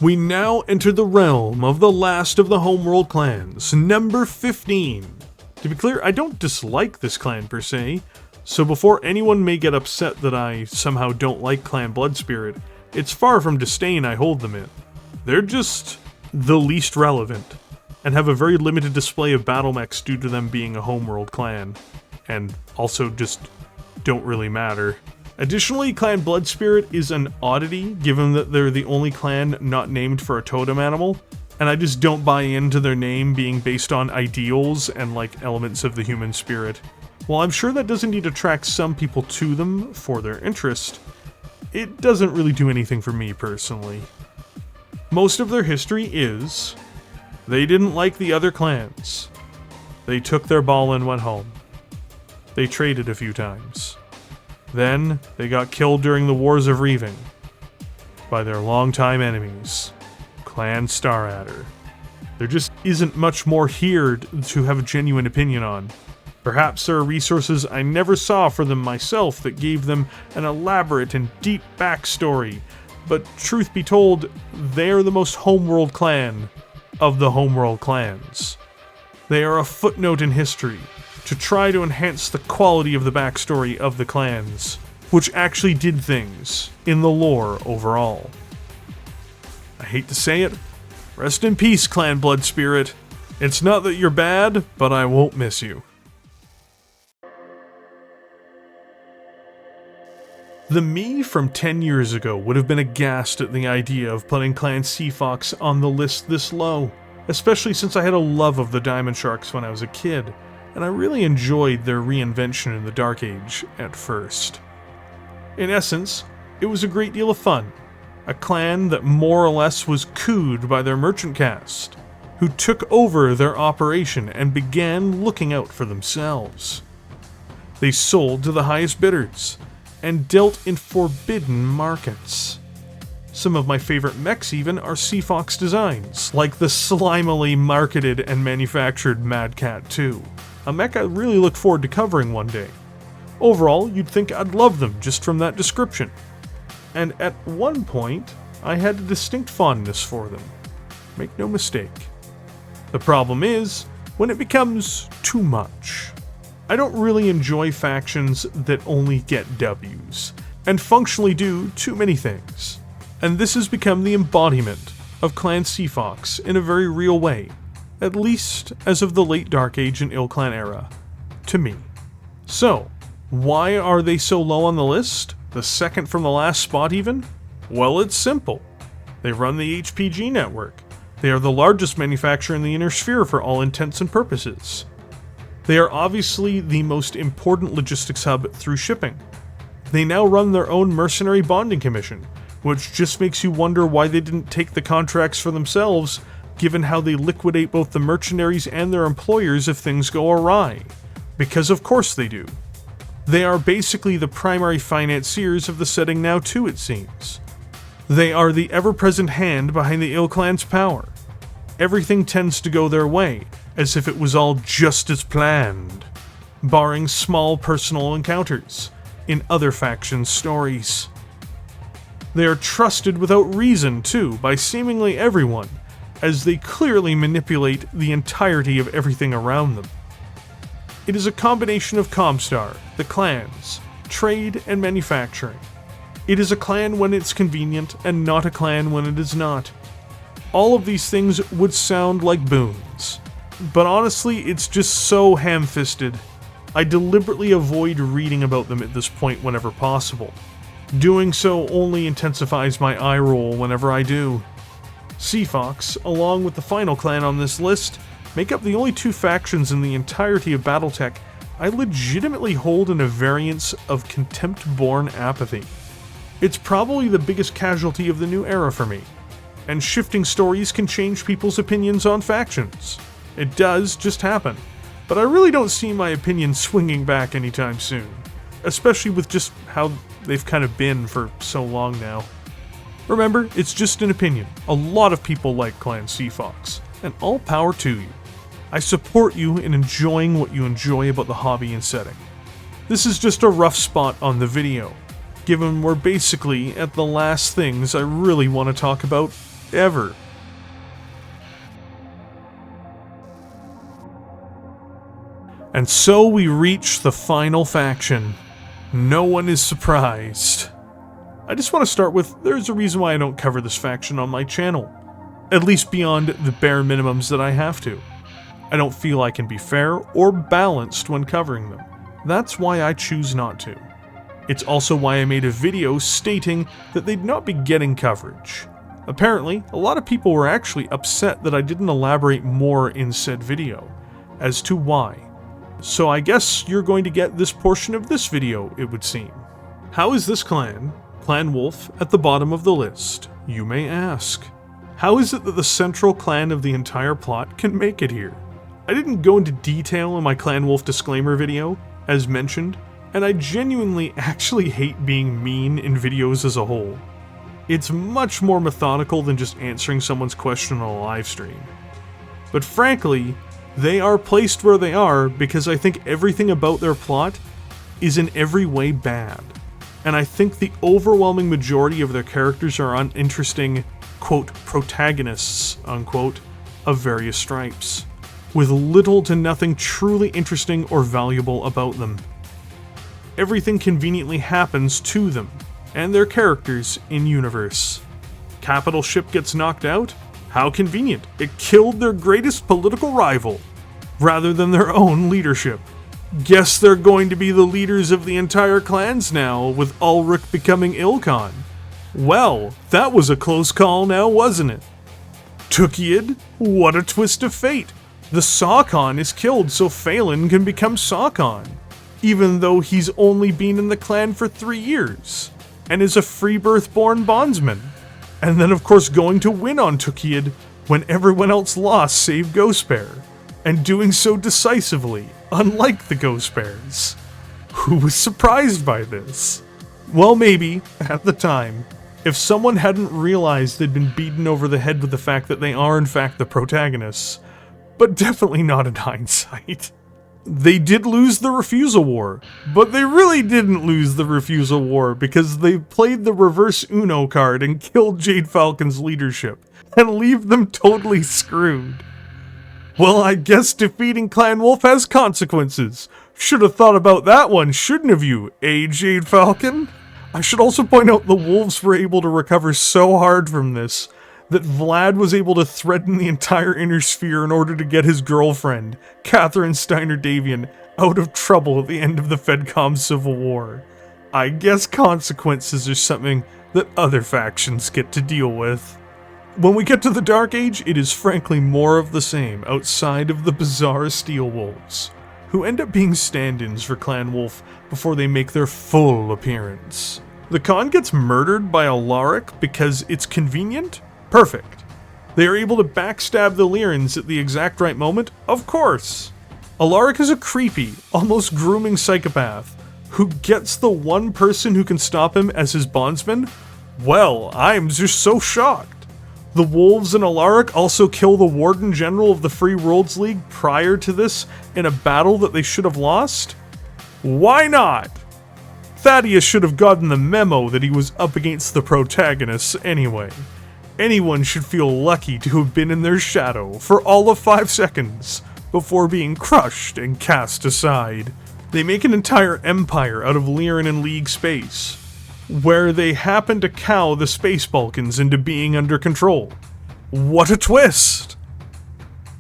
We now enter the realm of the last of the homeworld clans, number 15. To be clear, I don't dislike this clan per se, so before anyone may get upset that I somehow don't like Clan Bloodspirit, it's far from disdain I hold them in. They're just the least relevant, and have a very limited display of battle mechs due to them being a homeworld clan, and also just don't really matter. Additionally, Clan Bloodspirit is an oddity, given that they're the only clan not named for a totem animal, and I just don't buy into their name being based on ideals and like elements of the human spirit. While I'm sure that does indeed attract some people to them for their interest, it doesn't really do anything for me personally. Most of their history is, they didn't like the other clans. They took their ball and went home. They traded a few times. Then, they got killed during the Wars of Reaving by their longtime enemies, Clan Staradder. There just isn't much more here to have a genuine opinion on. Perhaps there are resources I never saw for them myself that gave them an elaborate and deep backstory, but truth be told, they're the most homeworld clan of the homeworld clans. They are a footnote in history to try to enhance the quality of the backstory of the clans, which actually did things in the lore overall. I hate to say it, rest in peace, Clan Bloodspirit. It's not that you're bad, but I won't miss you. The me from 10 years ago would have been aghast at the idea of putting Clan Seafox on the list this low, especially since I had a love of the Diamond Sharks when I was a kid, and I really enjoyed their reinvention in the Dark Age at first. In essence, it was a great deal of fun, a clan that more or less was cooed by their merchant caste, who took over their operation and began looking out for themselves. They sold to the highest bidders, and dealt in forbidden markets. Some of my favorite mechs even are Seafox designs, like the slimily marketed and manufactured Mad Cat 2, a mech I really look forward to covering one day. Overall, you'd think I'd love them just from that description. And at one point, I had a distinct fondness for them. Make no mistake. The problem is, when it becomes too much. I don't really enjoy factions that only get Ws, and functionally do too many things. And this has become the embodiment of Clan Seafox in a very real way, at least as of the late Dark Age and Ilclan era, to me. So, why are they so low on the list? The second from the last spot even? Well, it's simple. They run the HPG network. They are the largest manufacturer in the Inner Sphere for all intents and purposes. They are obviously the most important logistics hub through shipping. They now run their own mercenary bonding commission, which just makes you wonder why they didn't take the contracts for themselves, given how they liquidate both the mercenaries and their employers if things go awry. Because of course they do. They are basically the primary financiers of the setting now too, it seems. They are the ever-present hand behind the Ilclan's power. Everything tends to go their way, as if it was all just as planned, barring small personal encounters in other factions' stories. They are trusted without reason, too, by seemingly everyone, as they clearly manipulate the entirety of everything around them. It is a combination of Comstar, the clans, trade, and manufacturing. It is a clan when it's convenient, and not a clan when it is not. All of these things would sound like boons, but honestly, it's just so ham-fisted. I deliberately avoid reading about them at this point whenever possible. Doing so only intensifies my eye roll whenever I do. Seafox, along with the final clan on this list, make up the only two factions in the entirety of Battletech I legitimately hold in a variance of contempt-born apathy. It's probably the biggest casualty of the new era for me, and shifting stories can change people's opinions on factions. It does just happen, but I really don't see my opinion swinging back anytime soon, especially with just how they've kind of been for so long now. Remember, it's just an opinion. A lot of people like Clan Seafox, and all power to you. I support you in enjoying what you enjoy about the hobby and setting. This is just a rough spot on the video, given we're basically at the last things I really want to talk about ever. And so we reach the final faction. No one is surprised. I just want to start with, there's a reason why I don't cover this faction on my channel. At least beyond the bare minimums that I have to. I don't feel I can be fair or balanced when covering them. That's why I choose not to. It's also why I made a video stating that they'd not be getting coverage. Apparently, a lot of people were actually upset that I didn't elaborate more in said video as to why. So I guess you're going to get this portion of this video, it would seem. How is this clan, Clan Wolf, at the bottom of the list, you may ask? How is it that the central clan of the entire plot can make it here? I didn't go into detail in my Clan Wolf disclaimer video, as mentioned, and I genuinely actually hate being mean in videos as a whole. It's much more methodical than just answering someone's question on a live stream. But frankly, they are placed where they are because I think everything about their plot is in every way bad. And I think the overwhelming majority of their characters are uninteresting, quote, protagonists, unquote, of various stripes, with little to nothing truly interesting or valuable about them. Everything conveniently happens to them and their characters in-universe. Capital ship gets knocked out? How convenient. It killed their greatest political rival, rather than their own leadership. Guess they're going to be the leaders of the entire clans now, with Ulrich becoming Ilclan. Well, that was a close call now, wasn't it? Tukiad? What a twist of fate. The Sawcon is killed so Phelan can become Sawcon, even though he's only been in the clan for 3 years, and is a free birth-born bondsman. And then of course going to win on Tukiad when everyone else lost save Ghost Bear, and doing so decisively, unlike the Ghost Bears. Who was surprised by this? Well, maybe, at the time, if someone hadn't realized they'd been beaten over the head with the fact that they are in fact the protagonists, but definitely not in hindsight. They did lose the refusal war, but they really didn't lose the refusal war because they played the reverse Uno card and killed Jade Falcon's leadership, and leave them totally screwed. Well, I guess defeating Clan Wolf has consequences. Should have thought about that one, shouldn't have you, Jade Falcon? I should also point out the wolves were able to recover so hard from this that Vlad was able to threaten the entire inner sphere in order to get his girlfriend, Catherine Steiner-Davian, out of trouble at the end of the FedCom Civil War. I guess consequences are something that other factions get to deal with. When we get to the Dark Age, it is frankly more of the same outside of the bizarre Steel Wolves, who end up being stand-ins for Clan Wolf before they make their full appearance. The Khan gets murdered by Alaric because it's convenient? Perfect. They are able to backstab the Lyrans at the exact right moment? Of course. Alaric is a creepy, almost grooming psychopath who gets the one person who can stop him as his bondsman? Well, I'm just so shocked. The Wolves and Alaric also kill the Warden General of the Free Worlds League prior to this in a battle that they should have lost? Why not? Thaddeus should have gotten the memo that he was up against the protagonists anyway. Anyone should feel lucky to have been in their shadow for all of 5 seconds before being crushed and cast aside. They make an entire empire out of Lyran and League space, where they happen to cow the Space Balkans into being under control. What a twist!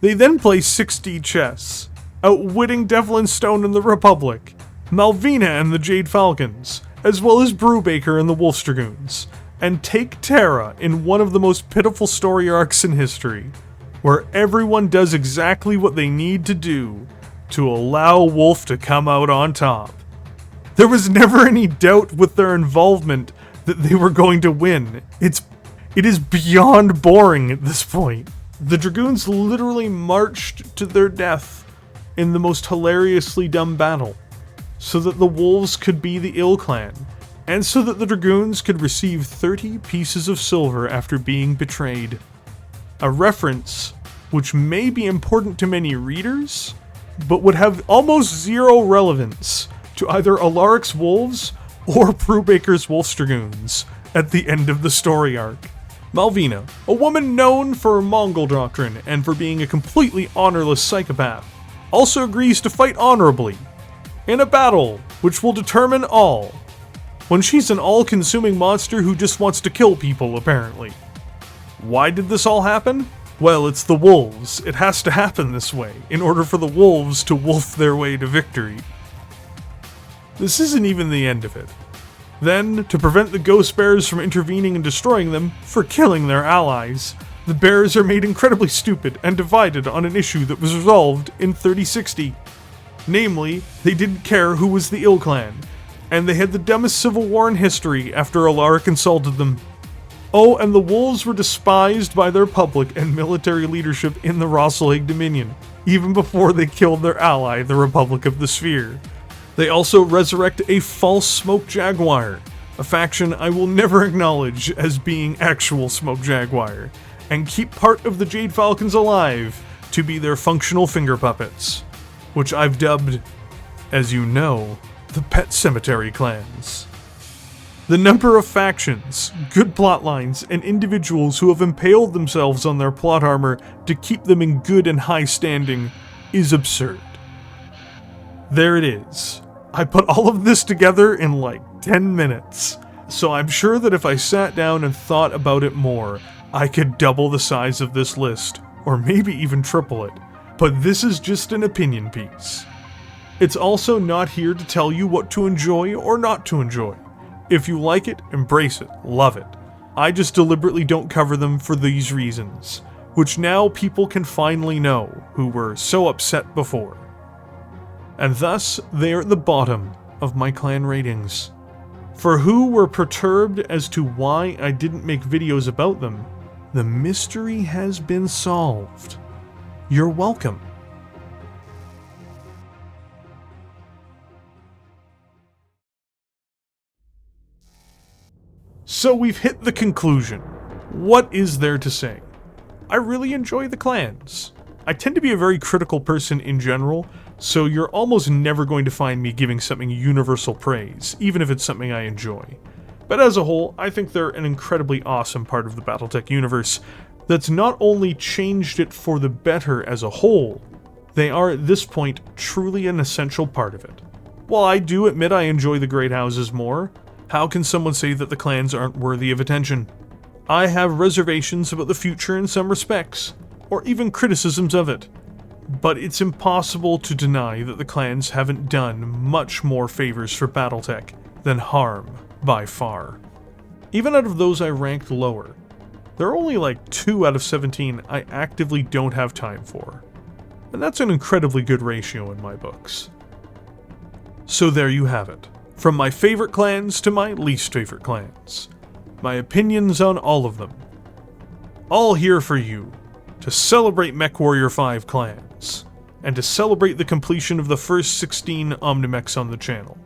They then play 6D chess, outwitting Devlin Stone and the Republic, Malvina and the Jade Falcons, as well as Brubaker and the Wolf Dragoons, and take Terra in one of the most pitiful story arcs in history, where everyone does exactly what they need to do to allow Wolf to come out on top. There was never any doubt with their involvement that they were going to win. It is beyond boring at this point. The Dragoons literally marched to their death in the most hilariously dumb battle, so that the Wolves could be the Ilclan, and so that the Dragoons could receive 30 pieces of silver after being betrayed. A reference which may be important to many readers, but would have almost zero relevance to either Alaric's Wolves or Brubaker's Wolf Dragoons at the end of the story arc. Malvina, a woman known for her Mongol doctrine and for being a completely honorless psychopath, also agrees to fight honorably in a battle which will determine all, when she's an all-consuming monster who just wants to kill people, apparently. Why did this all happen? Well, it's the Wolves. It has to happen this way, in order for the Wolves to wolf their way to victory. This isn't even the end of it. Then, to prevent the Ghost Bears from intervening and destroying them, for killing their allies, the Bears are made incredibly stupid and divided on an issue that was resolved in 3060. Namely, they didn't care who was the Ilclan, and they had the dumbest civil war in history after Alaric insulted them. Oh, and the Wolves were despised by their public and military leadership in the Rosselhaig Dominion, even before they killed their ally, the Republic of the Sphere. They also resurrect a false Smoke Jaguar, a faction I will never acknowledge as being actual Smoke Jaguar, and keep part of the Jade Falcons alive to be their functional finger puppets, which I've dubbed, as you know, the Pet Cemetery Clans. The number of factions, good plotlines, and individuals who have impaled themselves on their plot armor to keep them in good and high standing is absurd. There it is. I put all of this together in like 10 minutes, so I'm sure that if I sat down and thought about it more, I could double the size of this list, or maybe even triple it. But this is just an opinion piece. It's also not here to tell you what to enjoy or not to enjoy. If you like it, embrace it, love it. I just deliberately don't cover them for these reasons, which now people can finally know who were so upset before. And thus, they are at the bottom of my clan ratings. For who were perturbed as to why I didn't make videos about them, the mystery has been solved. You're welcome. So we've hit the conclusion. What is there to say? I really enjoy the clans. I tend to be a very critical person in general, so you're almost never going to find me giving something universal praise, even if it's something I enjoy. But as a whole, I think they're an incredibly awesome part of the Battletech universe that's not only changed it for the better as a whole, they are at this point truly an essential part of it. While I do admit I enjoy the Great Houses more, How can someone say that the clans aren't worthy of attention? I have reservations about the future in some respects, or even criticisms of it. But it's impossible to deny that the clans haven't done much more favors for Battletech than harm by far. Even out of those I ranked lower, there are only like 2 out of 17 I actively don't have time for. And that's an incredibly good ratio in my books. So there you have it. From my favorite clans to my least favorite clans. My opinions on all of them. All here for you to celebrate Mechwarrior 5 clans, and to celebrate the completion of the first 16 Omnimechs on the channel.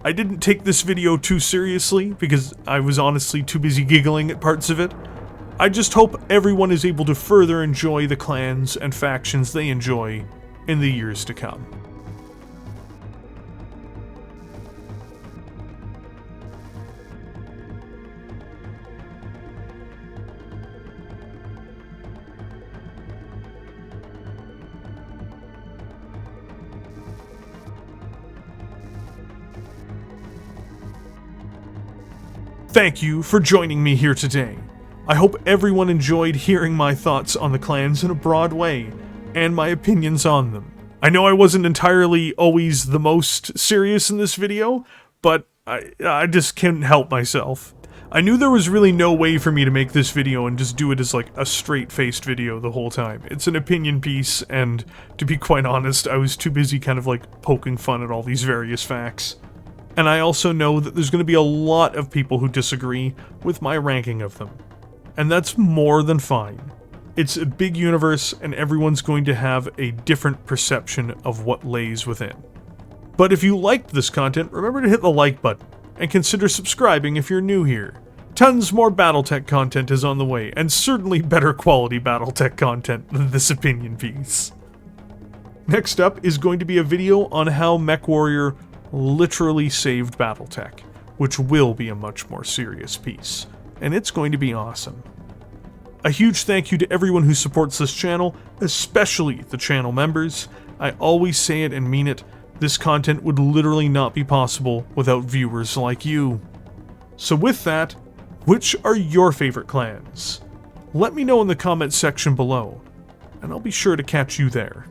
I didn't take this video too seriously, because I was honestly too busy giggling at parts of it. I just hope everyone is able to further enjoy the clans and factions they enjoy in the years to come. Thank you for joining me here today. I hope everyone enjoyed hearing my thoughts on the clans in a broad way, and my opinions on them. I know I wasn't entirely always the most serious in this video, but I just couldn't help myself. I knew there was really no way for me to make this video and just do it as like a straight-faced video the whole time. It's an opinion piece, and to be quite honest, I was too busy kind of like poking fun at all these various facts. And I also know that there's going to be a lot of people who disagree with my ranking of them. And that's more than fine. It's a big universe, and everyone's going to have a different perception of what lays within. But if you liked this content, remember to hit the like button, and consider subscribing if you're new here. Tons more Battletech content is on the way, and certainly better quality Battletech content than this opinion piece. Next up is going to be a video on how Mechwarrior literally saved Battletech, which will be a much more serious piece, and it's going to be awesome. A huge thank you to everyone who supports this channel, especially the channel members. I always say it and mean it, this content would literally not be possible without viewers like you. So with that, which are your favorite clans? Let me know in the comments section below, and I'll be sure to catch you there.